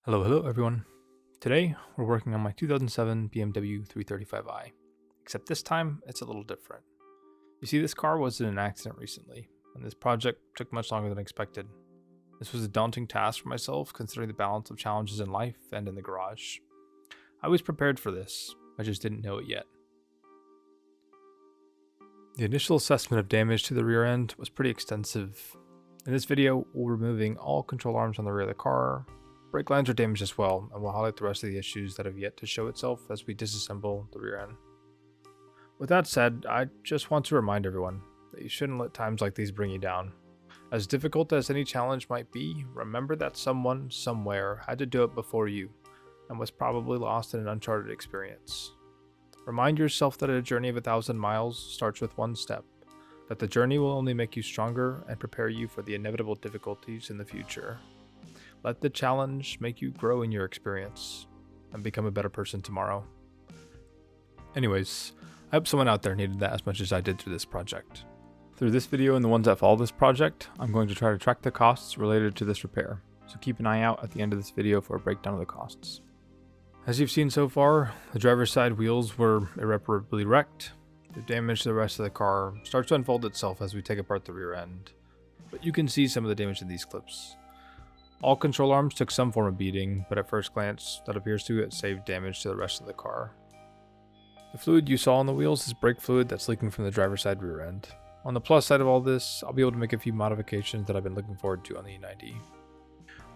Hello everyone. Today we're working on my 2007 BMW 335i, except this time it's a little different. You see, this car was in an accident recently, and this project took much longer than expected. This was a daunting task for myself considering the balance of challenges in life and in the garage. I was prepared for this, I just didn't know it yet. The initial assessment of damage to the rear end was pretty extensive. In this video, we're removing all control arms on the rear of the car. Brake lines are damaged as well, and we'll highlight the rest of the issues that have yet to show itself as we disassemble the rear end. With that said, I just want to remind everyone that you shouldn't let times like these bring you down. As difficult as any challenge might be, remember that someone, somewhere, had to do it before you, and was probably lost in an uncharted experience. Remind yourself that a journey of 1,000 miles starts with one step, that the journey will only make you stronger and prepare you for the inevitable difficulties in the future. Let the challenge make you grow in your experience and become a better person tomorrow. Anyways, I hope someone out there needed that as much as I did through this project. Through this video and the ones that follow this project, I'm going to try to track the costs related to this repair, so keep an eye out at the end of this video for a breakdown of the costs. As you've seen so far, the driver's side wheels were irreparably wrecked. The damage to the rest of the car starts to unfold itself as we take apart the rear end, but you can see some of the damage in these clips. All control arms took some form of beating, but at first glance, that appears to have saved damage to the rest of the car. The fluid you saw on the wheels is brake fluid that's leaking from the driver's side rear end. On the plus side of all this, I'll be able to make a few modifications that I've been looking forward to on the E90.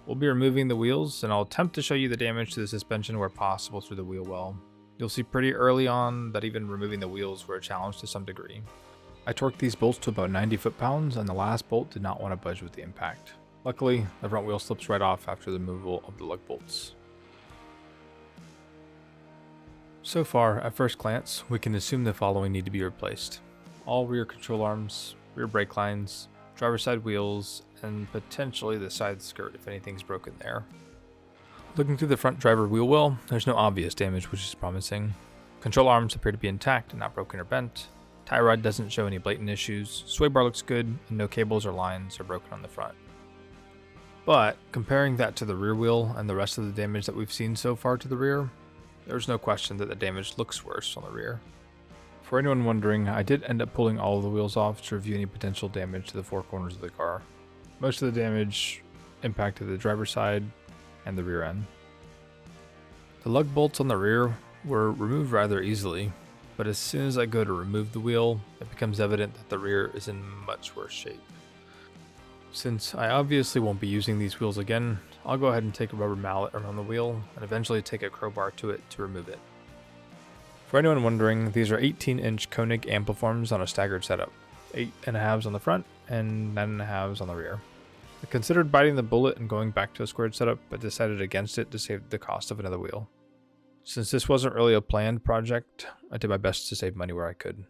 We'll be removing the wheels, and I'll attempt to show you the damage to the suspension where possible through the wheel well. You'll see pretty early on that even removing the wheels were a challenge to some degree. I torqued these bolts to about 90 foot-pounds, and the last bolt did not want to budge with the impact. Luckily, the front wheel slips right off after the removal of the lug bolts. So far, at first glance, we can assume the following need to be replaced. All rear control arms, rear brake lines, driver's side wheels, and potentially the side skirt if anything's broken there. Looking through the front driver wheel well, there's no obvious damage, which is promising. Control arms appear to be intact and not broken or bent. Tie rod doesn't show any blatant issues, sway bar looks good, and no cables or lines are broken on the front. But, comparing that to the rear wheel and the rest of the damage that we've seen so far to the rear, there's no question that the damage looks worse on the rear. For anyone wondering, I did end up pulling all of the wheels off to review any potential damage to the four corners of the car. Most of the damage impacted the driver's side and the rear end. The lug bolts on the rear were removed rather easily, but as soon as I go to remove the wheel, it becomes evident that the rear is in much worse shape. Since I obviously won't be using these wheels again, I'll go ahead and take a rubber mallet around the wheel and eventually take a crowbar to it to remove it. For anyone wondering, these are 18-inch Koenig ampliforms on a staggered setup, 8.5s on the front and 9.5s on the rear. I considered biting the bullet and going back to a squared setup, but decided against it to save the cost of another wheel. Since this wasn't really a planned project, I did my best to save money where I could.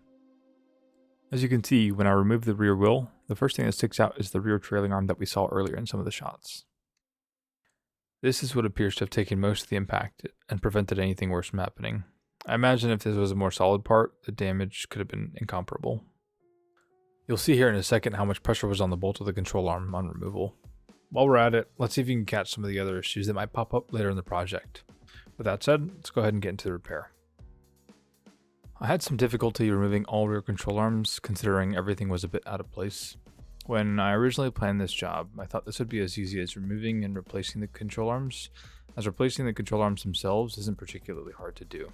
As you can see, when I remove the rear wheel, the first thing that sticks out is the rear trailing arm that we saw earlier in some of the shots. This is what appears to have taken most of the impact and prevented anything worse from happening. I imagine if this was a more solid part, the damage could have been incomparable. You'll see here in a second how much pressure was on the bolt of the control arm on removal. While we're at it, let's see if you can catch some of the other issues that might pop up later in the project. With that said, let's go ahead and get into the repair. I had some difficulty removing all rear control arms, considering everything was a bit out of place. When I originally planned this job, I thought this would be as easy as removing and replacing the control arms, as replacing the control arms themselves isn't particularly hard to do.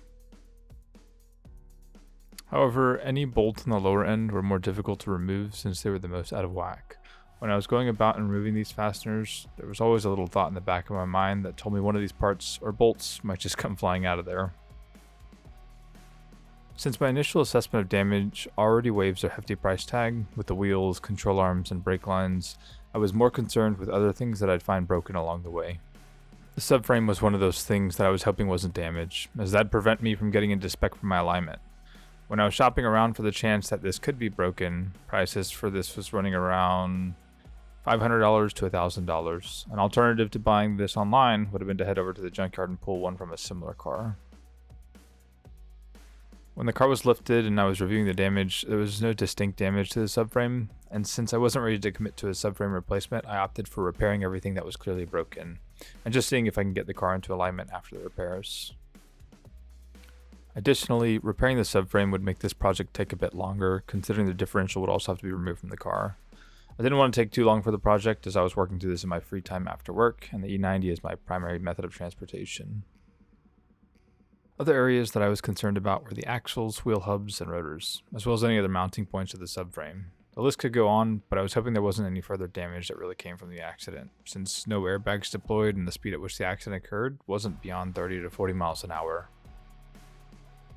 However, any bolts on the lower end were more difficult to remove since they were the most out of whack. When I was going about and removing these fasteners, there was always a little thought in the back of my mind that told me one of these parts or bolts might just come flying out of there. Since my initial assessment of damage already waives a hefty price tag with the wheels, control arms, and brake lines, I was more concerned with other things that I'd find broken along the way. The subframe was one of those things that I was hoping wasn't damaged, as that'd prevent me from getting into spec for my alignment. When I was shopping around for the chance that this could be broken, prices for this was running around $500 to $1,000. An alternative to buying this online would have been to head over to the junkyard and pull one from a similar car. When the car was lifted and I was reviewing the damage, there was no distinct damage to the subframe, and since I wasn't ready to commit to a subframe replacement, I opted for repairing everything that was clearly broken, and just seeing if I can get the car into alignment after the repairs. Additionally, repairing the subframe would make this project take a bit longer, considering the differential would also have to be removed from the car. I didn't want to take too long for the project as I was working through this in my free time after work, and the E90 is my primary method of transportation. Other areas that I was concerned about were the axles, wheel hubs, and rotors, as well as any other mounting points of the subframe. The list could go on, but I was hoping there wasn't any further damage that really came from the accident, since no airbags deployed and the speed at which the accident occurred wasn't beyond 30 to 40 miles an hour.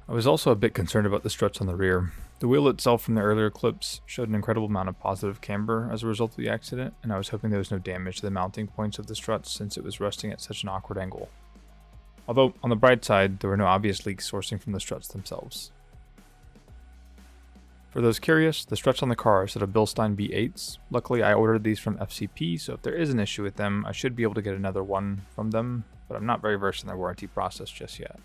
I was also a bit concerned about the struts on the rear. The wheel itself from the earlier clips showed an incredible amount of positive camber as a result of the accident, and I was hoping there was no damage to the mounting points of the struts since it was resting at such an awkward angle. Although, on the bright side, there were no obvious leaks sourcing from the struts themselves. For those curious, the struts on the car are a set of Bilstein B8s. Luckily, I ordered these from FCP, so if there is an issue with them, I should be able to get another one from them, but I'm not very versed in their warranty process just yet.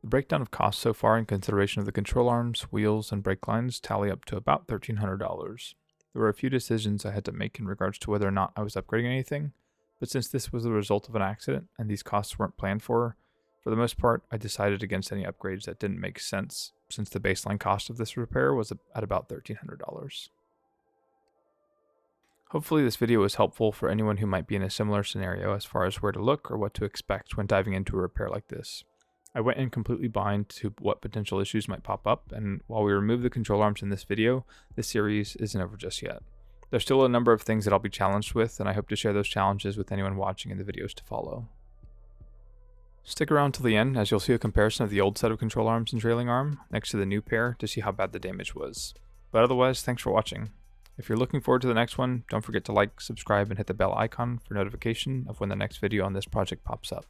The breakdown of costs so far in consideration of the control arms, wheels, and brake lines tally up to about $1,300. There were a few decisions I had to make in regards to whether or not I was upgrading anything, but since this was the result of an accident and these costs weren't planned for the most part, I decided against any upgrades that didn't make sense, since the baseline cost of this repair was at about $1,300. Hopefully this video was helpful for anyone who might be in a similar scenario as far as where to look or what to expect when diving into a repair like this. I went in completely blind to what potential issues might pop up, and while we remove the control arms in this video, this series isn't over just yet. There's still a number of things that I'll be challenged with, and I hope to share those challenges with anyone watching in the videos to follow. Stick around till the end, as you'll see a comparison of the old set of control arms and trailing arm next to the new pair to see how bad the damage was. But otherwise, thanks for watching. If you're looking forward to the next one, don't forget to like, subscribe, and hit the bell icon for notification of when the next video on this project pops up.